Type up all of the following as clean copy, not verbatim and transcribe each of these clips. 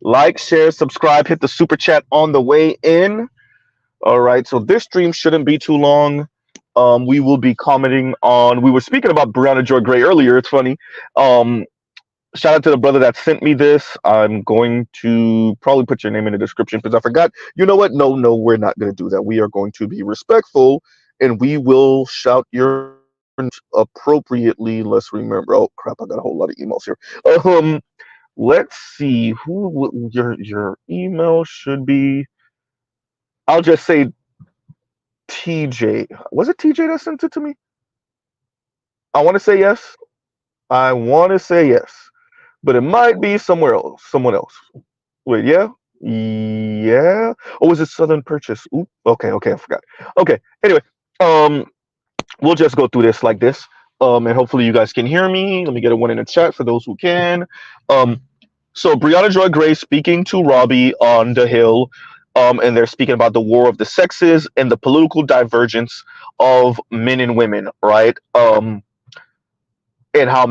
Like, share, subscribe, hit the super chat on the way in. All right, so this stream shouldn't be too long. We will be commenting on. We were speaking about Brianna Joy Gray earlier. It's funny. Um, Shout out to the brother that sent me this. I'm going to probably put your name in the description because I forgot. You know what? No, we're not going to do that. We are going to be respectful and we will shout your appropriately. Let's remember. Oh crap! I got a whole lot of emails here. Um, let's see who your email should be. I'll just say TJ. Was it TJ that sent it to me? I want to say yes. I want to say yes, but it might be somewhere else. Someone else. Wait, yeah, yeah. Oh, was it Southern Purchase? Ooh, okay, I forgot. Okay. Anyway, um, we'll just go through this like this. And hopefully you guys can hear me. Let me get a one in the chat for those who can. Um, so Brianna Joy Gray speaking to Robbie on the Hill, and they're speaking about the war of the sexes and the political divergence of men and women, right? And how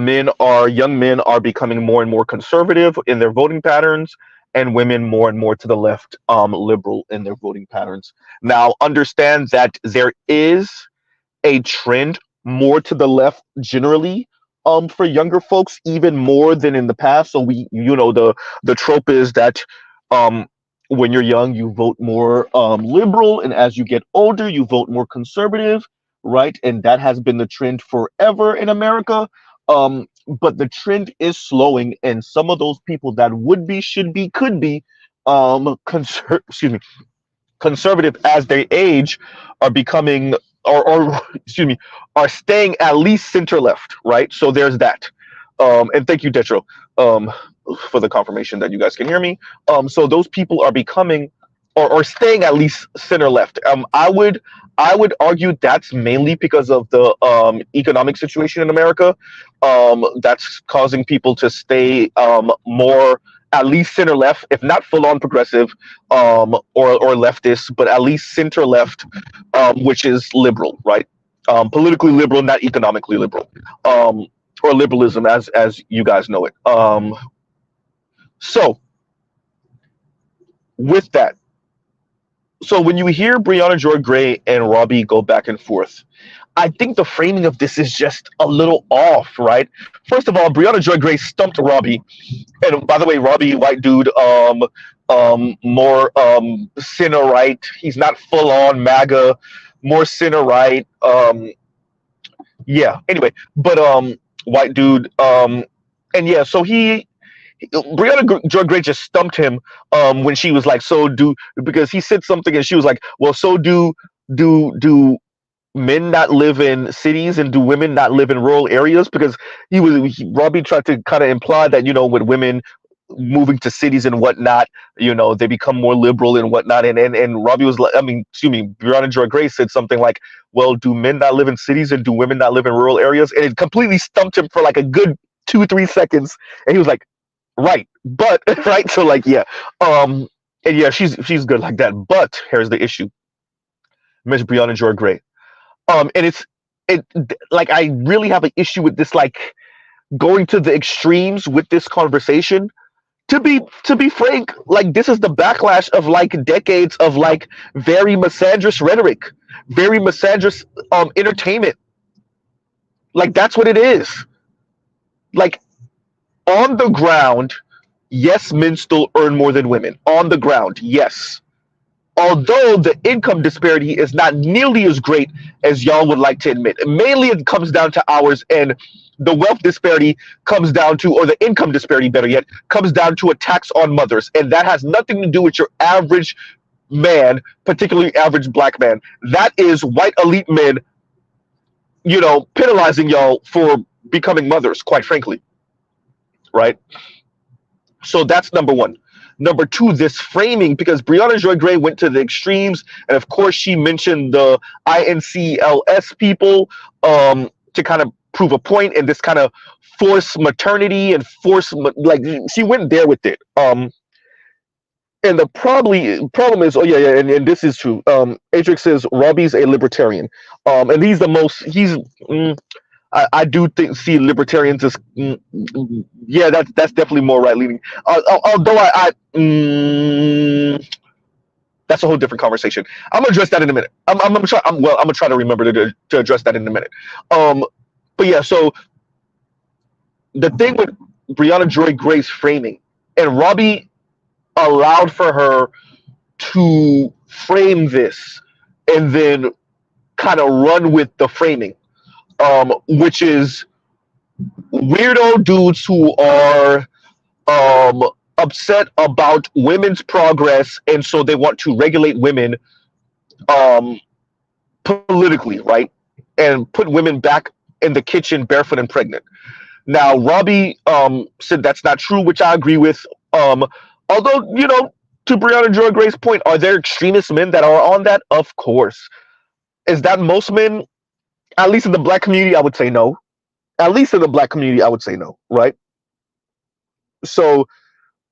young men are becoming more and more conservative in their voting patterns, and women more and more to the left, liberal in their voting patterns. Now, understand that there is a trend more to the left generally, for younger folks, even more than in the past. So the trope is that, when you're young, you vote more liberal, and as you get older, you vote more conservative, right? And that has been the trend forever in America. But the trend is slowing, and some of those people that would be, should be, could be, excuse me, conservative as they age are becoming, or excuse me, are staying at least center left, right? So there's that. And thank you, Detro, for the confirmation that you guys can hear me. So those people are becoming, or staying at least center left. I would argue that's mainly because of the economic situation in America. That's causing people to stay more at least center left, if not full on progressive, or leftist, but at least center left, which is liberal, right? Politically liberal, not economically liberal, or liberalism as you guys know it. So with that, so when you hear Brianna Joy Gray and Robbie go back and forth, I think the framing of this is just a little off, right? First of all, Brianna Joy Gray stumped Robbie, and by the way, Robbie, white dude, more center right. He's not full on MAGA, more center right. Yeah. Anyway, but white dude, and yeah, so Brianna Joy Gray just stumped him when she was like, because he said something and she was like, well, so do men not live in cities, and do women not live in rural areas? Because Robbie tried to kind of imply that, with women moving to cities and whatnot, they become more liberal and whatnot. And Robbie was like, Brianna Joy Gray said something like, well, do men not live in cities, and do women not live in rural areas? And it completely stumped him for like a good 2-3 seconds. And he was like, right, but right, so like, yeah, and yeah, she's good like that. But here's the issue, Miss Brianna Joy Gray, and it like, I really have an issue with this, like, going to the extremes with this conversation. To be frank, like, this is the backlash of like decades of like very misandrist rhetoric, very misandrist entertainment. Like, that's what it is. Like, on the ground, yes, men still earn more than women. On the ground, yes. Although the income disparity is not nearly as great as y'all would like to admit. Mainly it comes down to hours, and the wealth disparity comes down to, or the income disparity, better yet, comes down to a tax on mothers. And that has nothing to do with your average man, particularly average black man. That is white elite men, penalizing y'all for becoming mothers, quite frankly. Right? So that's number one. Number two, this framing, because Brianna Joy Gray went to the extremes, and of course she mentioned the INCLS people, to kind of prove a point, and this kind of forced maternity and like, she went there with it. And the problem is, oh yeah, and this is true. Atrix says Robbie's a libertarian, and he's I do think see libertarians as yeah, that's definitely more right leaning. Although that's a whole different conversation. I'm gonna address that in a minute. I'm gonna try. I'm gonna try to remember to address that in a minute. Um, but yeah, so the thing with Brianna Joy Gray's framing, and Robbie allowed for her to frame this and then kind of run with the framing, which is weirdo dudes who are um, upset about women's progress, and so they want to regulate women um, politically, right? And put women back in the kitchen barefoot and pregnant. Now, Robbie said that's not true, which I agree with. Although, to Breonna Joy Gray's point, are there extremist men that are on that? Of course. Is that most men? At least in the black community, I would say no. At least in the black community, I would say no, right? So,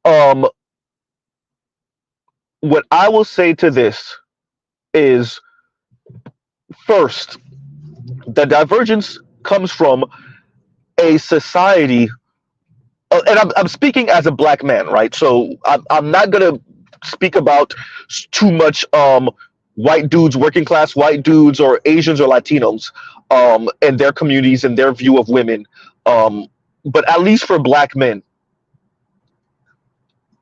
um, what I will say to this is first, the divergence comes from a society, and I'm speaking as a black man, right? So I'm not going to speak about too much white dudes, working class white dudes, or Asians or Latinos and their communities and their view of women. But at least for black men,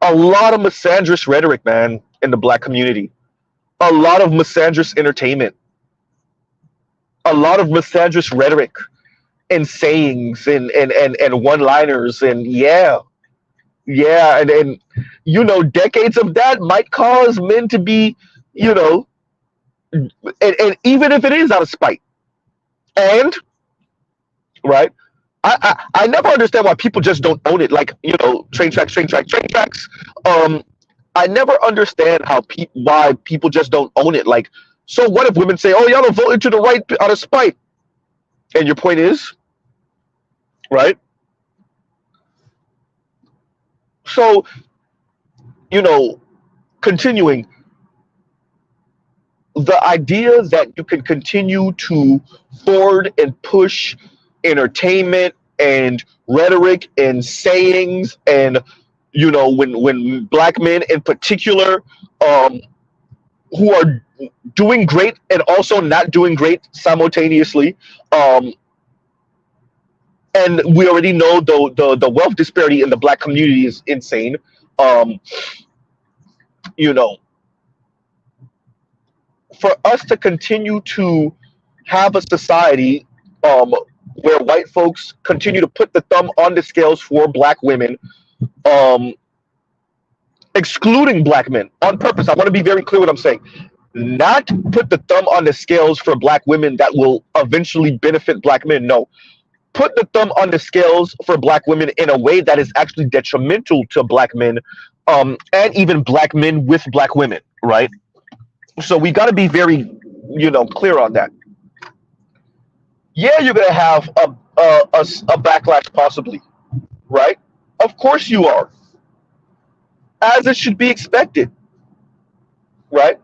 a lot of misandrous rhetoric, man, in the black community, a lot of misandrous entertainment, a lot of misandrous rhetoric and sayings and one-liners, and and decades of that might cause men to be, you know and even if it is out of spite, and right, I never understand why people just don't own it, like, train tracks. I never understand why people just don't own it. Like, so what if women say, oh, y'all are voting to the right out of spite, and your point is, right? So, you know continuing, the idea that you can continue to forward and push entertainment and rhetoric and sayings, and when black men in particular, um, who are doing great and also not doing great simultaneously, um, and we already know the wealth disparity in the black community is insane. um, you know for us to continue to have a society, where white folks continue to put the thumb on the scales for black women, um, excluding black men on purpose. I want to be very clear what I'm saying. Not put the thumb on the scales for black women that will eventually benefit black men. No, put the thumb on the scales for black women in a way that is actually detrimental to black men, and even black men with black women, right? So we got to be very, clear on that. Yeah, you're gonna have a backlash possibly, right? Of course you are, as it should be expected, right?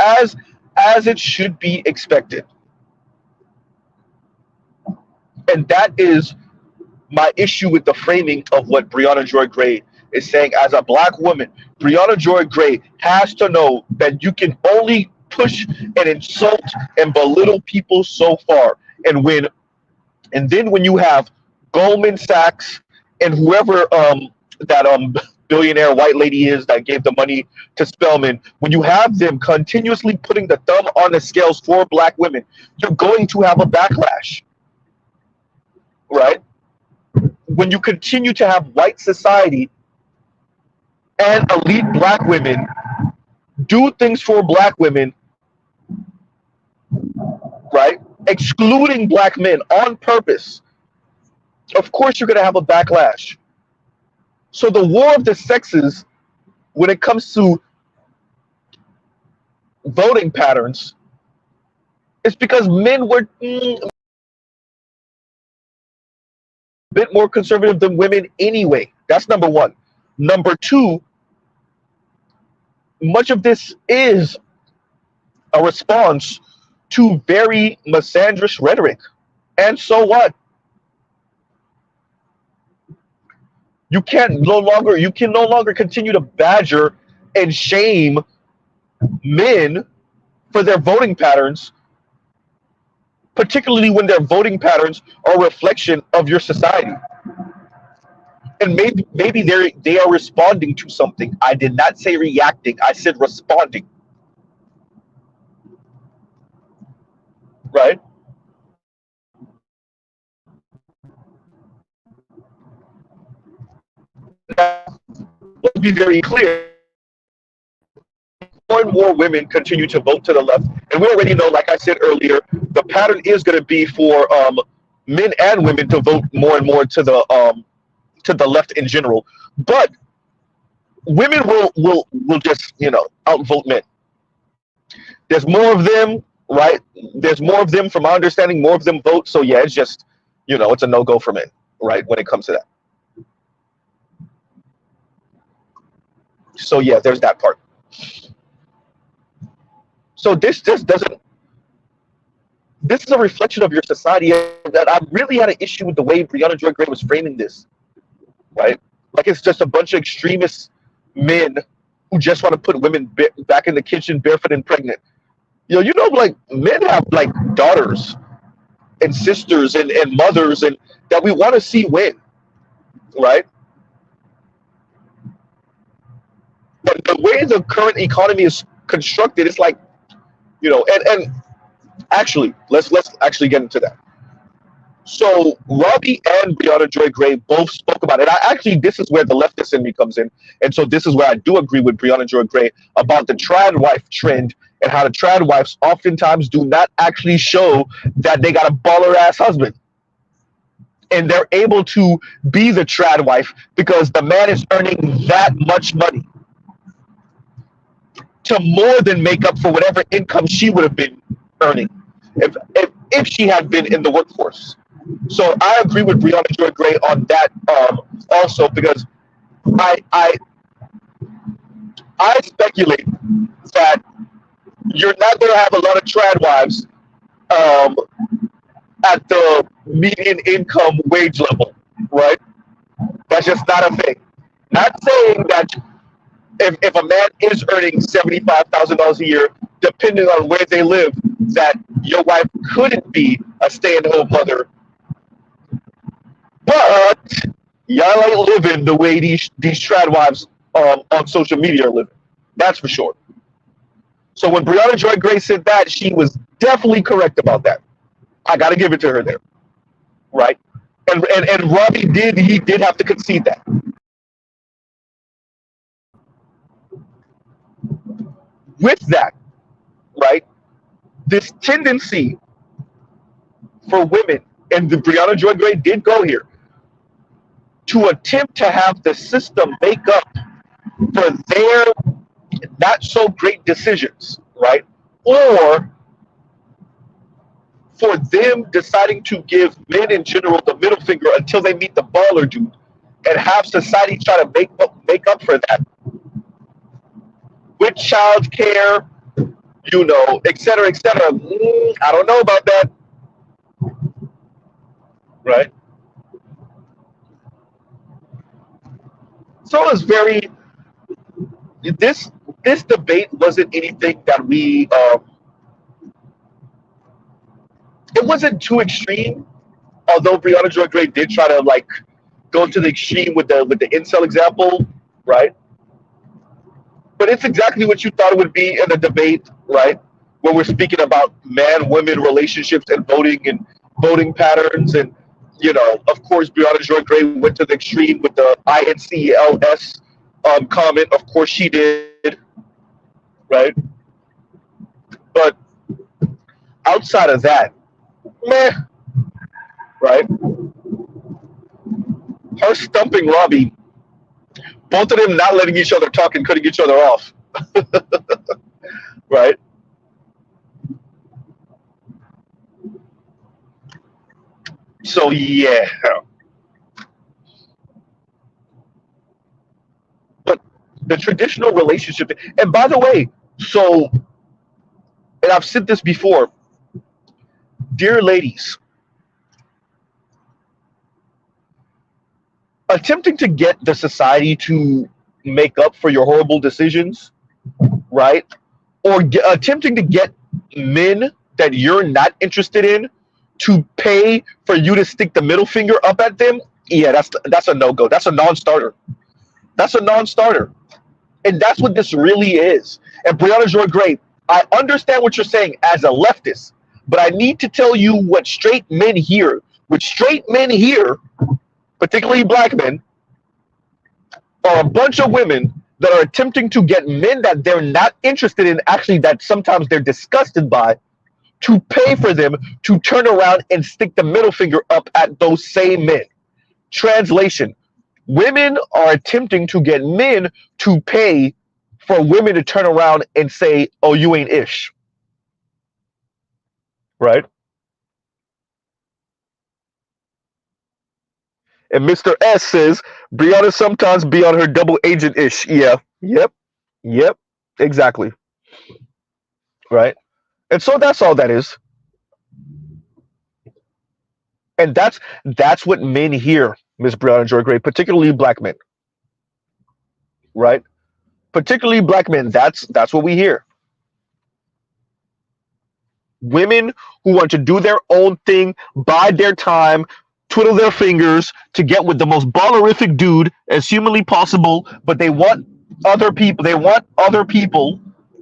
As as it should be expected, and that is my issue with the framing of what Breonna Joy Gray is saying. As a black woman, Breonna Joy Gray has to know that you can only push and insult and belittle people so far, and then when you have Goldman Sachs and whoever that billionaire white lady is that gave the money to Spelman, when you have them continuously putting the thumb on the scales for black women, you're going to have a backlash, right? When you continue to have white society and elite black women do things for black women, right, excluding black men on purpose, of course you're going to have a backlash. So the war of the sexes, when it comes to voting patterns, is because men were a bit more conservative than women anyway. That's number one. Number two, much of this is a response to very misandrous rhetoric. And so what? You can no longer continue to badger and shame men for their voting patterns, particularly when their voting patterns are a reflection of your society. And maybe they are responding to something. I did not say reacting. I said responding. Right? Let's be very clear. More and more women continue to vote to the left, and we already know, like I said earlier, the pattern is going to be for men and women to vote more and more to the left in general. But women will just outvote men. There's more of them, right? There's more of them, from my understanding. More of them vote. So yeah, it's just it's a no go for men, right? When it comes to that. So yeah, there's that part. So this just doesn't. This is a reflection of your society, and that I really had an issue with the way Brianna Joy Gray was framing this, right? Like it's just a bunch of extremist men who just want to put women back in the kitchen barefoot and pregnant. Like men have like daughters and sisters and mothers and that we want to see win, right? But the way the current economy is constructed, it's like, and actually, let's actually get into that. So Robbie and Brianna Joy Gray both spoke about it. This is where the leftist in me comes in, and so this is where I do agree with Brianna Joy Gray about the trad wife trend and how the trad wives oftentimes do not actually show that they got a baller ass husband, and they're able to be the trad wife because the man is earning that much money to more than make up for whatever income she would have been earning if she had been in the workforce. So I agree with Brianna Joy Gray on that also, because I speculate that you're not going to have a lot of trad wives at the median income wage level, right? That's just not a thing. Not saying that if a man is earning $75,000 a year, depending on where they live, that your wife couldn't be a stay-at-home mother. But y'all ain't living the way these trad wives on social media are living. That's for sure. So when Brianna Joy Gray said that, she was definitely correct about that. I got to give it to her there, right? And Robbie did have to concede that. With that, right, this tendency for women, and the Brianna Joy Gray did go here, to attempt to have the system make up for their not so great decisions, right? Or for them deciding to give men in general the middle finger until they meet the baller dude, and have society try to make up for that with child care, et cetera, et cetera. I don't know about that, right? So it's very this debate wasn't anything that it wasn't too extreme. Although Brianna Joy Gray did try to like go to the extreme with the incel example, right? But it's exactly what you thought it would be in a debate, right? Where we're speaking about man-women relationships and voting patterns, and of course, Brianna Joy Gray went to the extreme with the INCLS comment. Of course, she did, right? But outside of that, meh, right? Her stumping Robbie, both of them not letting each other talk and cutting each other off, right? So yeah, but the traditional relationship, and by the way, so, and I've said this before, dear ladies, attempting to get the society to make up for your horrible decisions, right? Or attempting to get men that you're not interested in to pay for you to stick the middle finger up at them, yeah, that's a no-go. That's a non-starter. That's a non-starter. And that's what this really is. And Brianna Joy Gray, I understand what you're saying as a leftist, but I need to tell you what straight men here, particularly black men, are a bunch of women that are attempting to get men that they're not interested in, actually that sometimes they're disgusted by, to pay for them to turn around and stick the middle finger up at those same men. Translation: women are attempting to get men to pay for women to turn around and say, oh, you ain't ish. Right? And Mr. S says, Brianna sometimes be on her double agent ish. Yeah. Yep. Yep. Exactly. Right? And so that's all that is. And that's what men hear, Miss Brianna Joy Gray, particularly black men. Right? Particularly black men. That's what we hear. Women who want to do their own thing, bide their time, twiddle their fingers to get with the most ballerific dude as humanly possible, but they want other people,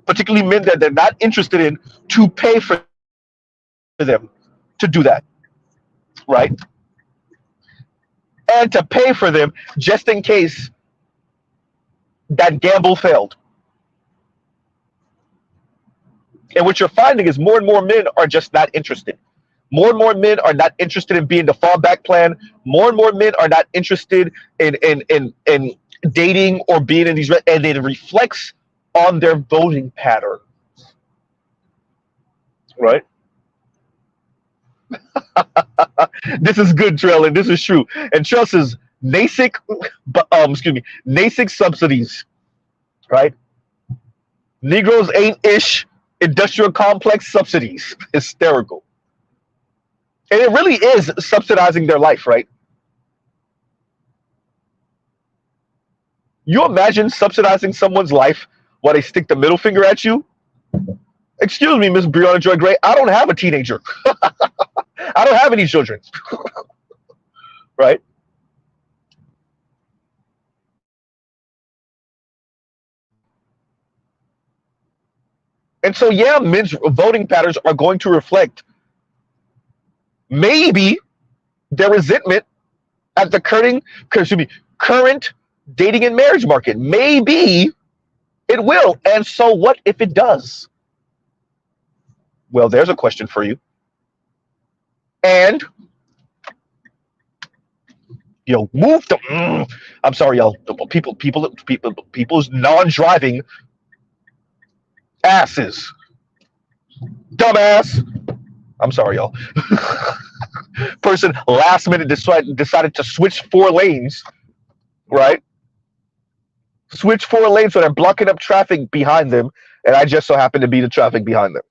particularly men that they're not interested in, to pay for them to do that. Right? And to pay for them just in case that gamble failed. And what you're finding is more and more men are just not interested. More and more men are not interested in being the fallback plan. More and more men are not interested in dating or being in these, and it reflects on their voting pattern. Right? This is good, Trell, and this is true. And Trell says NASIC subsidies, right? Negroes ain't ish. Industrial complex subsidies. Hysterical. And it really is subsidizing their life, right? You imagine subsidizing someone's life while they stick the middle finger at you? Excuse me, Miss Brianna Joy Gray, I don't have a teenager. I don't have any children. Right? And so, yeah, men's voting patterns are going to reflect maybe their resentment at the current dating and marriage market. Maybe it will. And so what if it does? Well, there's a question for you. And move the. I'm sorry, y'all. People's non-driving asses, dumbass. I'm sorry, y'all. Person last minute decided to switch 4 lanes, right? Switch 4 lanes so they're blocking up traffic behind them, and I just so happen to be the traffic behind them.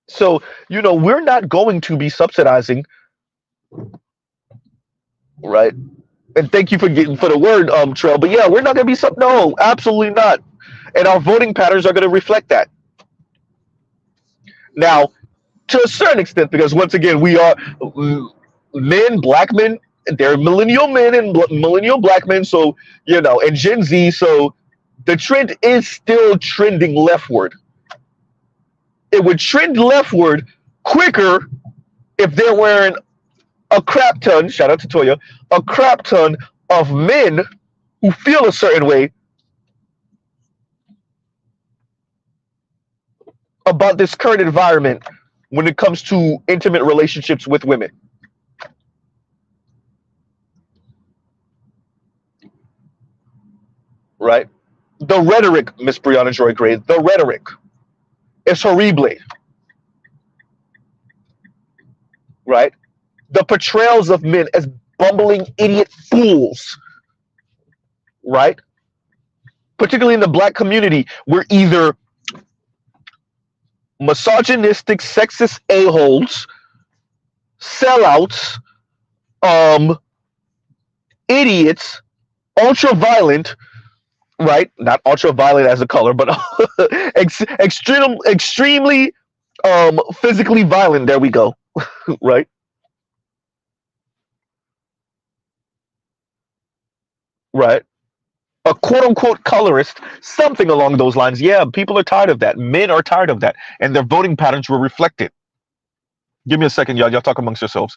So, we're not going to be subsidizing, right? And thank you for the word, Trail. But yeah, we're not going to be no, absolutely not. And our voting patterns are going to reflect that. Now, to a certain extent, because once again, we are black men, they're millennial men and millennial black men, so, and Gen Z, so the trend is still trending leftward. It would trend leftward quicker if they're wearing a crap ton, shout out to Toya, a crap ton of men who feel a certain way about this current environment when it comes to intimate relationships with women. Right? The rhetoric, Miss Brianna Joy Gray, the rhetoric is horrible. Right? The portrayals of men as bumbling idiot fools. Right? Particularly in the black community, we're either misogynistic, sexist a-holes, sellouts, um, idiots, ultra-violent, right? Not ultra-violent as a color, but extremely physically violent. There we go, right? Right. A quote-unquote colorist, something along those lines. Yeah, people are tired of that. Men are tired of that, and their voting patterns will reflect it. Give me a second, y'all. Y'all talk amongst yourselves.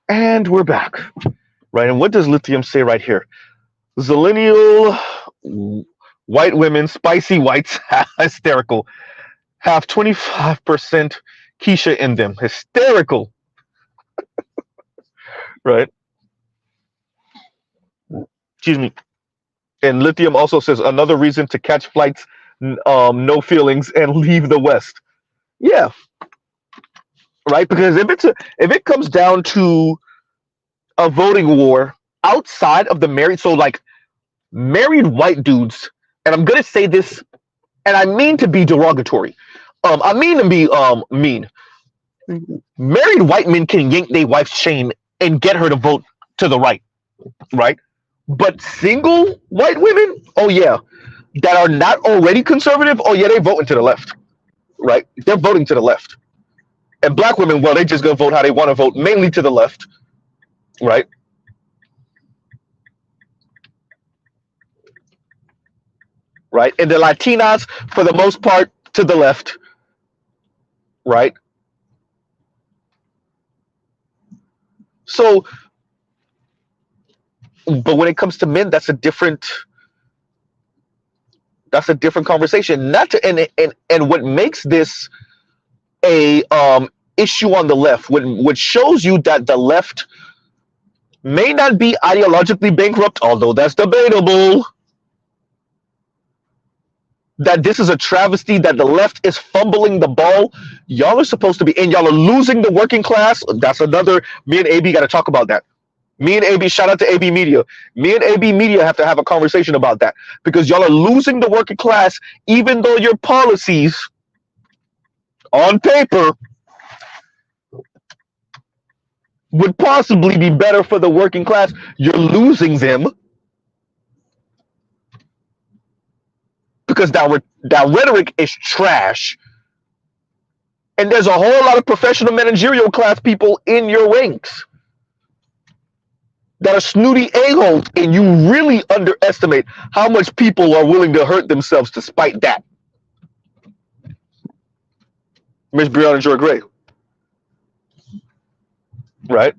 And we're back. Right. And what does lithium say right here? Zillennial white women, spicy whites, hysterical, have 25% Keisha in them. Hysterical. Right. Excuse me. And lithium also says another reason to catch flights, no feelings, and leave the West. Yeah, right. Because if it comes down to a voting war outside of the married, so like married white dudes, and I'm gonna say this, and I mean to be derogatory. I mean to be mean. Married white men can yank their wife's chain and get her to vote to the right, right? But single white women, oh yeah, that are not already conservative, oh yeah, they're voting to the left, right? They're voting to the left. And black women, well, they just gonna vote how they want to vote, mainly to the left, right? Right. And the Latinas, for the most part, to the left, right? So, but when it comes to men, that's a different conversation. Not to and what makes this a issue on the left, what shows you that the left may not be ideologically bankrupt, although that's debatable. That this is a travesty, that the left is fumbling the ball. Y'all are supposed to be, and y'all are losing the working class. That's another, me and AB got to talk about that. Me and AB, shout out to AB Media. Me and AB Media have to have a conversation about that because y'all are losing the working class, even though your policies on paper would possibly be better for the working class. You're losing them because that rhetoric is trash. And there's a whole lot of professional managerial class people in your ranks that are snooty a-holes, and you really underestimate how much people are willing to hurt themselves to spite that. Miss Brianna Joy Gray. Right?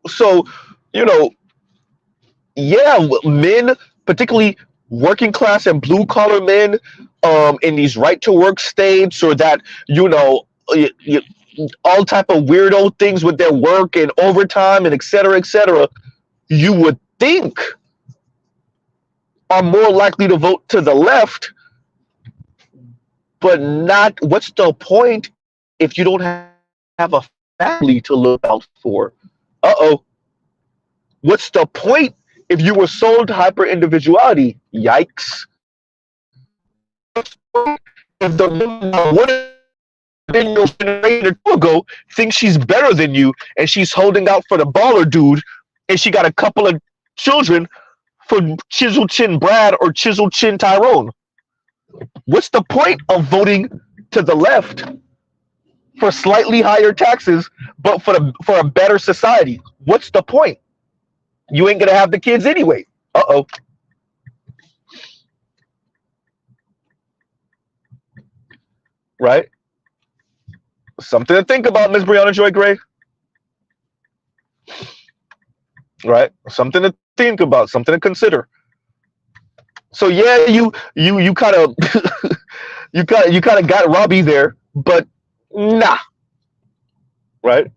So, you know, yeah, men, particularly working class and blue collar men, in these right to work states, or that, you know, all type of weirdo things with their work and overtime and et cetera, you would think are more likely to vote to the left, but not. What's the point if you don't have a family to look out for? Uh-oh. What's the point if you were sold hyper individuality? Yikes. What's the point if the woman that would have been your generation or two ago thinks she's better than you and she's holding out for the baller dude and she got a couple of children for Chisel Chin Brad or Chisel Chin Tyrone? What's the point of voting to the left for slightly higher taxes, but for a better society? What's the point? You ain't gonna have the kids anyway. Uh-oh. Right? Something to think about, Miss Brianna Joy Gray. Right? Something to think about, something to consider. So yeah, you kind of you kind of got Robbie there, but nah. Right?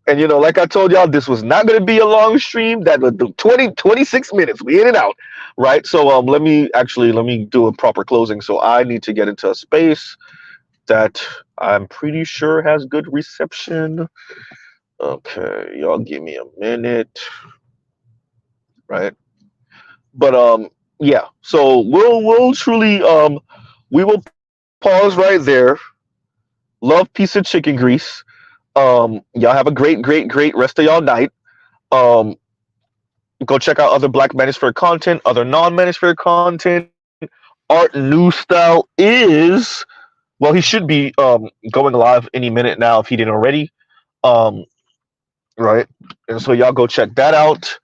And like I told y'all, this was not going to be a long stream. That would do 26 minutes. We in and out, right? So let me do a proper closing. So I need to get into a space that I'm pretty sure has good reception. Okay, y'all give me a minute, right? But yeah. So we'll truly we will pause right there. Love, piece of chicken grease. Y'all have a great rest of y'all night. Go check out other Black Manosphere content, other non-Manosphere content. Art New Style is, well, he should be going live any minute now if he didn't already. Right, and so y'all go check that out.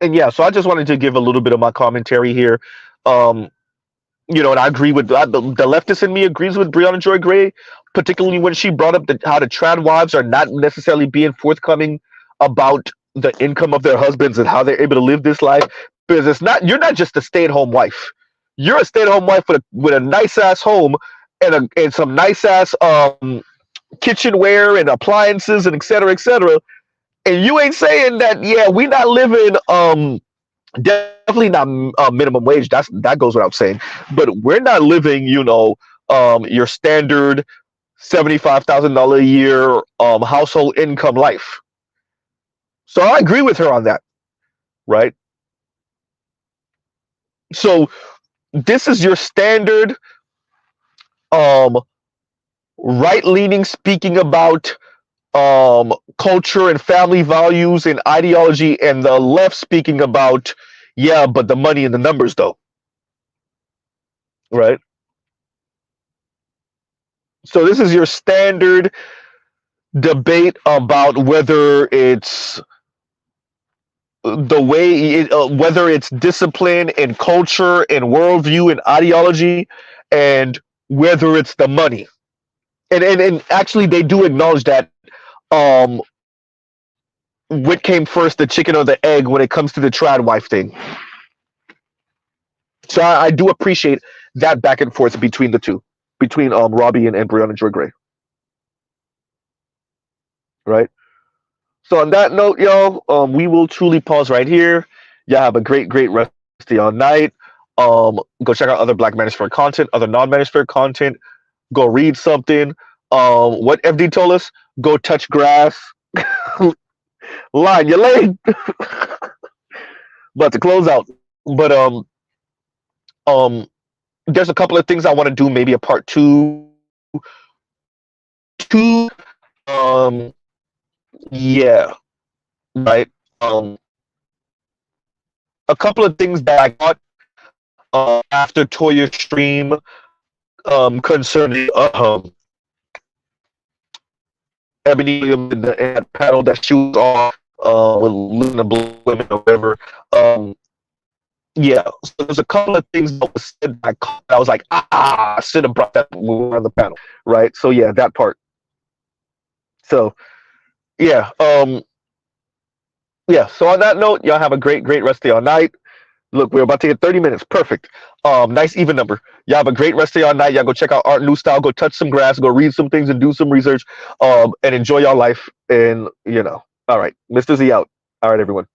And yeah, so I just wanted to give a little bit of my commentary here. And I agree with the leftist in me agrees with Brianna Joy Gray, particularly when she brought up how the trad wives are not necessarily being forthcoming about the income of their husbands and how they're able to live this life. Because you're not just a stay-at-home wife. You're a stay-at-home wife with a nice ass home and some nice ass kitchenware and appliances and et cetera, et cetera. And you ain't saying that, yeah, we not living definitely not minimum wage. That goes without saying. But we're not living, your standard $75,000 a year household income life. So I agree with her on that, right? So this is your standard right-leaning speaking about culture and family values and ideology, and the left speaking about, yeah, but the money and the numbers though, right? So this is your standard debate about whether it's whether it's discipline and culture and worldview and ideology, and whether it's the money. And actually, they do acknowledge that what came first, the chicken or the egg, when it comes to the trad wife thing. So I do appreciate that back and forth between the two, between Robbie and Brianna Joy Gray. Right? So on that note, y'all, we will truly pause right here. Y'all have a great rest of y'all night. Go check out other Black Manosphere content, other non-Manosphere content. Go read something. What FD told us? Go touch grass. Line your lane. But to close out. But there's a couple of things I want to do, maybe a part two. Yeah. Right. A couple of things that I got after Toya's stream concerning Ebony Williams and that panel that she was on with Luna Bloom or whatever. Yeah, so there's a couple of things that was said that I was like, I should have brought that when we were on the panel, right? So yeah, that part. So yeah, yeah. So on that note, y'all have a great rest of your night. Look, we're about to hit 30 minutes. Perfect. Nice even number. Y'all have a great rest of y'all night. Y'all go check out Art New Style. Go touch some grass. Go read some things and do some research. And enjoy your life. And all right, Mr. Z out. All right, everyone.